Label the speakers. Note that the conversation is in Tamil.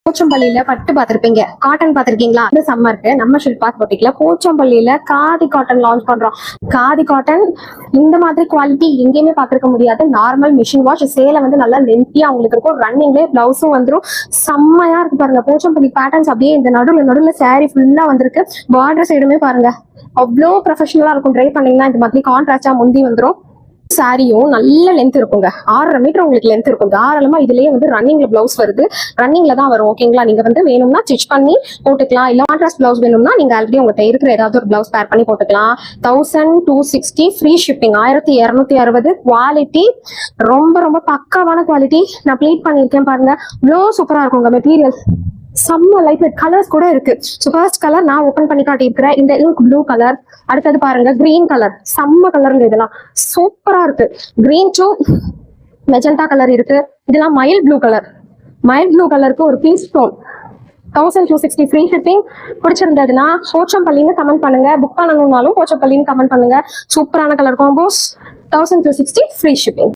Speaker 1: போச்சம்பள்ளியில பட்டு பாத்திருப்பீங்க, காட்டன் பாத்திருக்கீங்களா? இந்த சம்மருக்கு நம்ம ஷில்பா பொட்டிக்ல போச்சம்பள்ளியில காதி காட்டன் லான்ச் பண்றோம். காதி காட்டன் இந்த மாதிரி குவாலிட்டி எங்கேயுமே பாத்திருக்க முடியாது. நார்மல் மிஷின் வாஷ் சேலை வந்து நல்லா லென்த்தியா உங்களுக்கு இருக்கும். ரன்னிங்லேயே பிளவுஸும் வந்துடும். செம்மையா இருக்கு பாருங்க. போச்சம்பள்ளி பேட்டர்ன்ஸ் அப்படியே இந்த நடுவுல சாரி ஃபுல்லா வந்திருக்கு. பார்டர் சைடுமே பாருங்க அவ்வளோ ப்ரொஃபஷனலா இருக்கும். ட்ரை பண்ணீங்கன்னா இந்த மாதிரி கான்ட்ராஸ்டா முந்தி வந்துடும். சாரியும் நல்ல லென்த் இருக்குங்க. 6.5 மீட்டர் உங்களுக்கு லென்த் இருக்கும். தாராளமா இதுலயே வந்து ரன்னிங்ல பிளவுஸ் வருது. ரன்னிங்ல தான் வரும். ஓகேங்களா? நீங்க வந்து வேணும்னா ஸ்டிச் பண்ணி போட்டுக்கலாம். இல்ல கான்ட்ராஸ்ட் பிளவுஸ் வேணும்னா நீங்க ஆல்ரெடி உங்ககிட்ட இருக்கிற ஏதாவது ஒரு பிளவுஸ் பேர் பண்ணி போட்டுக்கலாம். 1260 ஃப்ரீ ஷிப்பிங். 1260 குவாலிட்டி ரொம்ப ரொம்ப பக்காவான குவாலிட்டி. நான் ப்ளீட் பண்ணியிருக்கேன் பாருங்க. இவ்வளோ சூப்பரா இருக்குங்க மெட்டீரியல். செம்ம லைட் வெயிட். கலர்ஸ் கூட இருக்கு. ஃபர்ஸ்ட் கலர் நான் ஓபன் பண்ணி காட்டியிருக்கிறேன். இந்த இங்க் ப்ளூ கலர். அடுத்தது பாருங்க கிரீன் கலர். செம்ம கலருங்க. இதெல்லாம் சூப்பரா இருக்கு. கிரீன் டு மெஜந்தா கலர் இருக்கு. இதெல்லாம் மயில் ப்ளூ கலர். மயில் ப்ளூ கலருக்கு ஒரு பீஸ் டோன். 1260 free shipping. பிடிச்சிருந்ததுன்னா போச்சம்பள்ளின்னு கமெண்ட் பண்ணுங்க. புக் பண்ணணும்னாலும் போச்சம்பள்ளின்னு கமெண்ட் பண்ணுங்க. சூப்பரான கலர் காம்போஸ். 1260 free shipping.